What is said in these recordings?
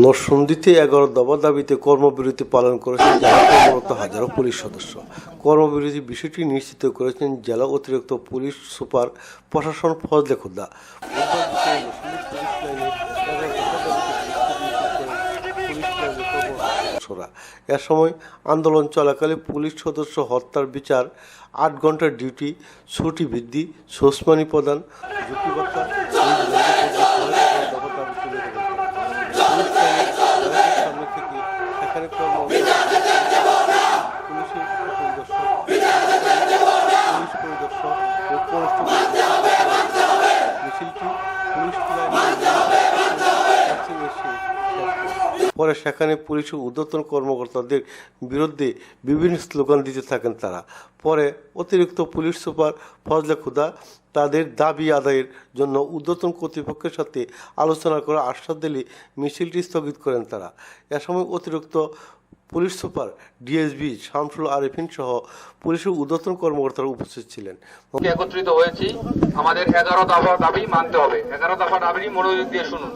নরসিংদীতে 11 দফা দাবিতে কর্মবিরতি পালন করেছেন জেলা কর্মরত হাজারো পুলিশ সদস্য। কর্মবিরতির বিষয়টি নিশ্চিত করেছেন জেলা অতিরিক্ত পুলিশ সুপার প্রশাসন ফজলে খুদা। এ সময় আন্দোলন চলাকালে পুলিশ সদস্য হত্যার বিচার, 8 ঘন্টার ডিউটি, ছুটি বৃদ্ধি, সোসমানি প্রদান, ঝুঁকি ভাতা পরে সেখানে পুলিশের ঊর্ধ্বতন কর্মকর্তাদের বিরুদ্ধে বিভিন্ন স্লোগান দিতে থাকেন তারা। পরে অতিরিক্ত পুলিশ সুপার ফজলে খুদা তাদের দাবি আদায়ের জন্য ঊর্ধ্বতন কর্তৃপক্ষের সাথে আলোচনা করে আশ্বাস দিলে মিছিলটি স্থগিত করেন তারা। এ সময় অতিরিক্ত police super DSP Shamsul Arefin সহ পুলিশের ঊর্ধ্বতন কর্মকর্তারা উপস্থিত ছিলেন। একত্রিত হয়েছি, আমাদের 11 দফা দাবি মানতে হবে। 11 দফা দাবি মনোযোগ দিয়ে শুনুন।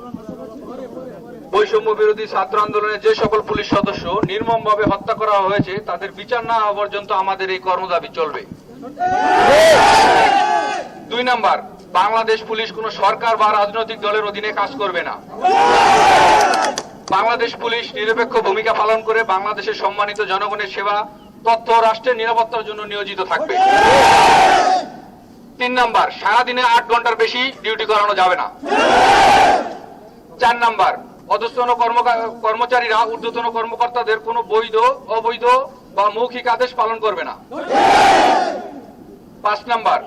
বৈষম্য বিরোধী ছাত্র আন্দোলনে যে সকল পুলিশ সদস্য নির্মমভাবে হত্যা করা হয়েছে তাদের বিচার না হওয়া পর্যন্ত আমাদের এই কর্মদাবি চলবে। 2 নাম্বার, বাংলাদেশ পুলিশ কোন সরকার বা রাজনৈতিক দলের অধীনে কাজ করবে না। বাংলাদেশ পুলিশ নিরপেক্ষ ভূমিকা পালন করে বাংলাদেশের সম্মানিত জনগণের সেবা, তথ্য ও রাষ্ট্রের নিরাপত্তার জন্য নিয়োজিত থাকবে। 3 নাম্বার, সারাদিনে 8 ঘন্টার বেশি ডিউটি করানো যাবে না। 4 নাম্বার, অধস্তন কর্মচারীরা ঊর্ধ্বতন কর্মকর্তাদের কোনো বৈধ, অবৈধ বা মৌখিক আদেশ পালন করবে না। 5 নাম্বার,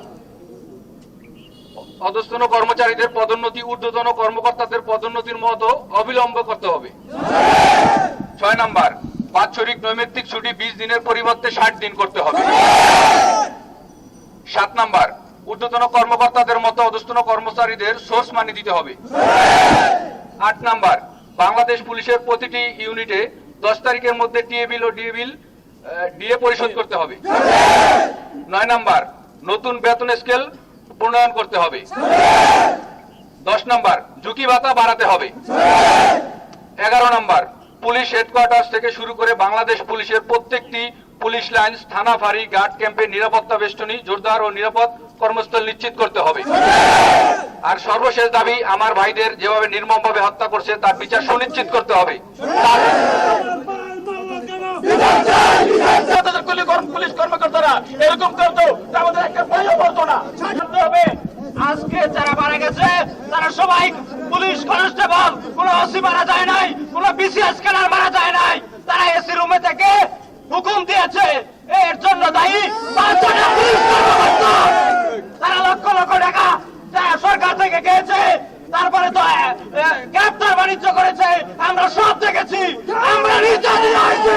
অধস্তন কর্মচারীদের পদোন্নতি ঊর্ধ্বতন কর্মকর্তাদের পদোন্নতির মতো অবিলম্ব করতে হবে। 6 নাম্বার, বাৎসরিক নৈমিত্তিক ছুটি 20 দিনের পরিবর্তে 60 দিন করতে হবে। 7 নাম্বার, ঊর্ধ্বতন কর্মকর্তাদের মতো অধস্তন কর্মচারীদের সোর্স মানি দিতে হবে। 8 নাম্বার, বাংলাদেশ পুলিশের প্রতিটি ইউনিটে 10 তারিখের মধ্যে টিএ বিল ও ডিএ পরিশোধ করতে হবে। 9 নাম্বার, নতুন বেতন স্কেল প্রণয়ন করতে হবে। 10 নাম্বার, ঝুঁকি ভাতা বাড়াতে হবে। 11 নাম্বার, পুলিশ হেডকোয়ার্টার থেকে শুরু করে বাংলাদেশ পুলিশের প্রত্যেকটি পুলিশ লাইন, থানা, ফাঁড়ি, গার্ড ক্যাম্পে নিরাপত্তা বেষ্টনী জোরদার ও নিরাপদ কর্মস্থল নিশ্চিত করতে হবে। আর সর্বশেষ দাবি, আমার ভাইদের যেভাবে নির্মমভাবে হত্যা করছে তার বিচার সুনিশ্চিত করতে হবে। পুলিশ কর্মকর্তারা এরকম করতো আমাদের একটা ভয়ও করতো না। আজকে যারা মারা গেছে তারা সবাই পুলিশ কনস্টেবল, কোন ওসি মারা যায় নাই, কোন বিসিএস ক্যাডার মারা যায় নাই। তারা এসি রুমে থেকে হুকুম দিয়েছে, এর জন্য দায়ী 5 জন পুলিশ কর্মকর্তা। তারা লক্ষ লক্ষ টাকা সরকার থেকে খেয়েছে, তারপরে তো গ্রেফতার বাণিজ্য করেছে, আমরা সব দেখেছি, আমরা নির্যাতিত হয়েছি।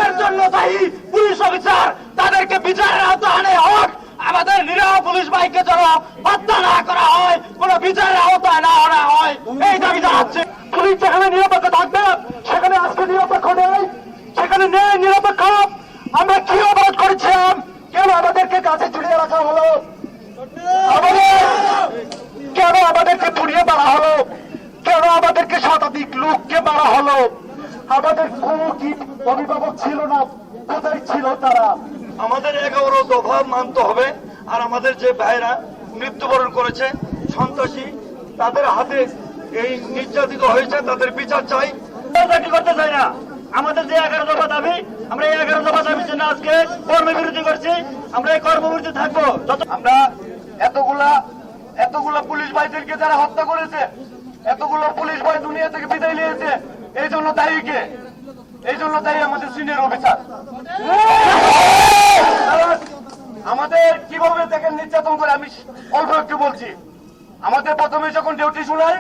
এর জন্য দায়ী পুলিশ অফিসার, তাদেরকে বিচারের আওতায় হোক। আমাদের নিরীহ পুলিশ ভাইকে যেন হত্যা না করা হয়, কোন বিচারের আওতায় না আনা হয়, এই দাবি জানাচ্ছে। পুলিশ যেখানে নিরপেক্ষ থাকবে সেখানে আজকে নিরপেক্ষ নেই, সেখানে নেই নিরপেক্ষ। আমরা কি অপরাধ করেছিলাম? কেন আমাদেরকে কাছে ঝুলিয়ে রাখা হলো? কেন আমাদেরকে পুড়িয়ে মারা হলো? কেন আমাদেরকে শতাধিক লোককে মারা হলো? আমাদের কোনো কি অভিভাবক ছিল না? কোথায় ছিল তারা? আমাদের 11 দফা মানতে হবে। আর আমাদের যে ভাইরা মৃত্যুবরণ করেছে সন্ত্রাসী, তাদের হাতে এই নির্যাতিত হয়েছে, তাদের বিচার চাই। করতে চাই না। আমাদের যে 11 দফা দাবি, আমরা এই 11 দফা দাবির জন্য আজকে কর্মবিরতি করছি। আমরা এই কর্মবিরতি থাকবো। আমরা এতগুলা পুলিশ ভাইদেরকে যারা হত্যা করেছে, এতগুলো পুলিশ ভাই দুনিয়া থেকে বিদায় নিয়েছে, এই জন্য দায়ী কে? এই জন্য দায়ী আমাদের সিনিয়র অফিসার। আমাদের কিভাবে দেখেন নির্যাতন করে, আমি অল্প একটু বলছি। আমাদের প্রথমে যখন ডিউটি শুনাই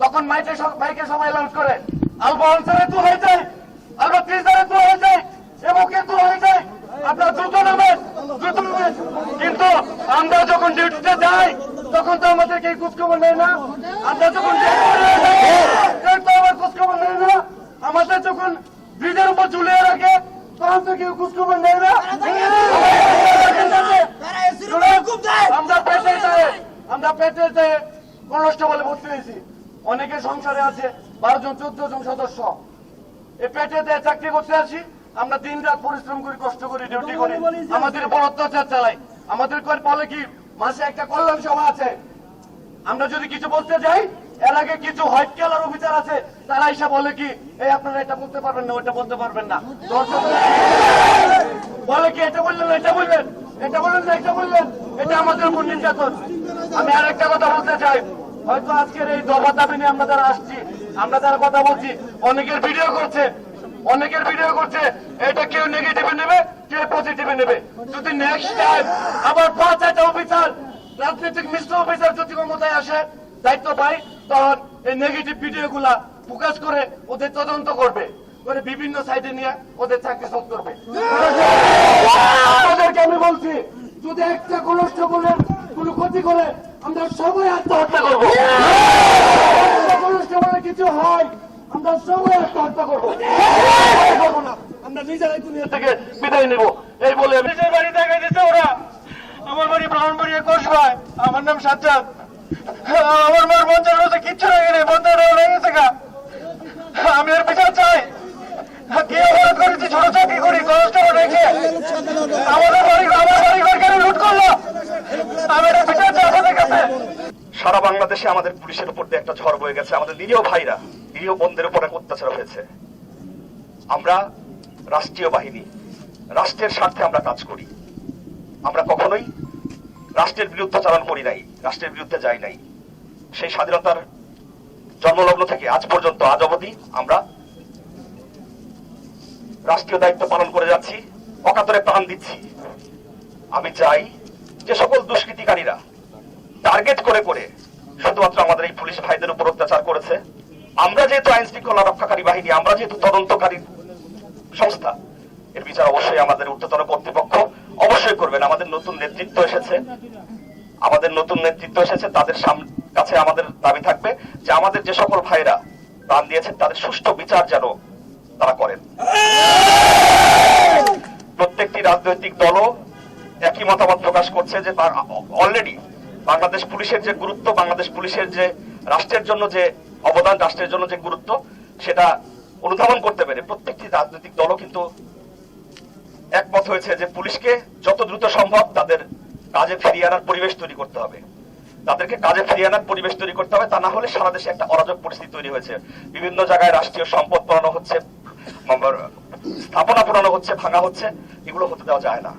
তখন মাইকে সবাই অ্যানাউন্স করে, আলবা আনসারে তো হয়ে যায়, আলবা ত্রিজারে তো হয়ে যায়, এমকে তো হয়ে যায়, আপনার দ্রুত নামেন, দ্রুত নামেন। কিন্তু আমরা যখন ডিউটিতে যাই তখন তো আমাদেরকে এই খোঁজখবর নেয় না। আমরা যখন আমার খোঁজখবর নেয় না। আমাদের যখন ব্রিজের উপর ঝুলিয়ে রাখে তখন তো কেউ খোঁজখবর নেয় না। আমরা পেটের কনস্টেবলে ভর্তি হয়েছি, অনেকে সংসারে আছে, 12 জন 14 জন সদস্য এই পেটে দিয়ে চাকরি করতে আসি। আমরা দিন রাত পরিশ্রম করি, কষ্ট করি, ডিউটি করি, আমাদের উপর অত্যাচার চালাই। আমাদের বলে কি মাসে একটা কল্যাণ সভা আছে, আমরা যদি কিছু বলতে যাই এর আগে কিছু হোয়াইট কালার অফিসার আছে, তারা এসে বলে কি এই আপনারা এটা বলতে পারবেন না, ওইটা বলতে পারবেন না, বলে কি এটা বললেন এটা বললেন, এটা বললেন না এটা বললেন, এটা আমাদের উপর নির্যাতন। আমি আরেকটা কথা বলতে চাই, হয়তো আজকের এই দফা দাবি নিয়ে আমরা যারা আসছি, আমরা যারা কথা বলছি, অনেকের ভিডিও করছে, এটা কেউ নেগেটিভে নেবে, কেউ পজিটিভে নেবে। যদি নেক্সট টাইম আবার 5-6টা অফিসার, রাজনৈতিক মিশ্র অফিসার যদি ক্ষমতায় আসে, দায়িত্ব পাই, তখন এই নেগেটিভ ভিডিও গুলা ফোকাস করে ওদের তদন্ত করবে, করে বিভিন্ন সাইডে নিয়ে ওদের চাকরি শোধ করবে। আপনাদেরকে আমি বলছি, যদি একটা কনস্টেবলের কোনো ক্ষতি করে আমরা সবাই আত্মহত্যা করবো, কনস্টেবলের কিছু হয় আমরা সবাই আত্মহত্যা করবো না, আমরা নিজেরাই দুনিয়া থেকে বিদায় নেব। এই বলে নিজের বাড়ি দেখা দিতে ওরা। আমার বাড়ি ব্রাহ্মণবাড়িয়া কোষবায়, আমার নাম সাজ্জাদ। আমার মার বঞ্চার মধ্যে কিচ্ছু লাগে নেই, বঞ্চার লেগেছে গা। আমি এর বিচার চাই। কি অপরাধ করেছি, ছোট চাকরি করি, কনস্টেবল রেখে আমার বাড়ি ঘর কেন লুট করলো? আমি এর বিচার চাই আপনাদের কাছে। সারা বাংলাদেশে আমাদের পুলিশের উপর দিয়ে একটা ঝড় বয়ে গেছে। আমাদের নিরীহ ভাইরা, নিরীহ বোনদের উপর অত্যাচার হয়েছে। আমরা রাষ্ট্রীয় বাহিনী, রাষ্ট্রের স্বার্থে আমরা কাজ করি। আমরা কখনোই রাষ্ট্রের বিরুদ্ধাচারণ করি নাই, রাষ্ট্রের বিরুদ্ধে যাই নাই। সেই স্বাধীনতার জন্মলগ্ন থেকে আজ পর্যন্ত, আজ অবধি আমরা রাষ্ট্রীয় দায়িত্ব পালন করে যাচ্ছি, অকাতরে প্রাণ দিচ্ছি। আমি চাই যে সকল দুষ্কৃতিকারীরা টার্গেট করে করে শুধুমাত্র আমাদের এই পুলিশ ভাইদের উপর অত্যাচার করেছে, আমরা যেহেতু আইন শৃঙ্খলা রক্ষাকারী বাহিনী, আমরা যেহেতু তদন্তকারী সংস্থা, এর বিচার অবশ্যই আমাদের ঊর্ধ্বতন কর্তৃপক্ষ অবশ্যই করবেন। আমাদের নতুন নেতৃত্ব এসেছে, তাদের কাছে আমাদের দাবি থাকবে যে আমাদের যে সকল ভাইরা প্রাণ দিয়েছেন তাদের সুষ্ঠু বিচার যেন তারা করেন। প্রত্যেকটি রাজনৈতিক দলও একই মতামত প্রকাশ করছে যে অলরেডি বাংলাদেশ পুলিশের যে গুরুত্ব, বাংলাদেশ পুলিশের যে রাষ্ট্রের জন্য যে অবদান, রাষ্ট্রের জন্য যে গুরুত্ব, সেটা অনুধাবন করতে পেরে প্রত্যেকটি রাজনৈতিক দলও কিন্তু একমত হয়েছে যে পুলিশকে যত দ্রুত সম্ভব তাদের কাজে ফিরিয়ে আনার পরিবেশ তৈরি করতে হবে, তাদেরকে কাজে ফিরিয়ে আনার পরিবেশ তৈরি করতে হবে। তা না হলে সারা দেশে একটা অরাজক পরিস্থিতি তৈরি হয়েছে। বিভিন্ন জায়গায় রাষ্ট্রীয় সম্পদ পোড়ানো হচ্ছে, স্থাপনা পোড়ানো হচ্ছে, ভাঙা হচ্ছে, এগুলো হতে দেওয়া যায় না।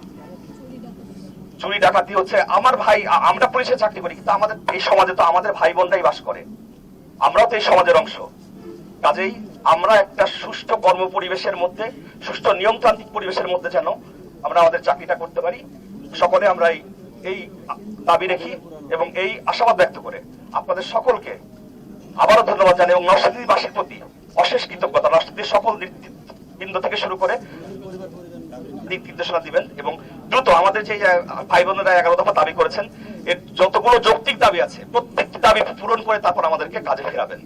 চুরি ডাকাতি হচ্ছে। আমার ভাই, আমরা পুলিশে চাকরি করি, কিন্তু আমাদের এই সমাজে তো আমাদের ভাই বোনরাই বাস করে, আমরাও তো এই সমাজের অংশ। কাজেই আমরা একটা সুষ্ঠু কর্ম পরিবেশের মধ্যে, সুষ্ঠু নিয়মতান্ত্রিক পরিবেশের মধ্যে যেন আমরা আমাদের চাকরিটা করতে পারি, সকলে আমরা এই দাবি রেখি এবং এই আশাবাদ ব্যক্ত করে আপনাদের সকলকে আবারও ধন্যবাদ জানাই এবং নরসিংদীবাসীর প্রতি অশেষ কৃতজ্ঞতা। নরসিংদীর সকল নেতৃবৃন্দ থেকে শুরু করে দিক নির্দেশনা দিবেন এবং দ্রুত আমাদের যে ভাই বোনেরা 11 দফা দাবি করেছেন, এর যতগুলো যৌক্তিক দাবি আছে প্রত্যেকটি দাবি পূরণ করে তারপর আমাদেরকে কাজে ফেরাবেন।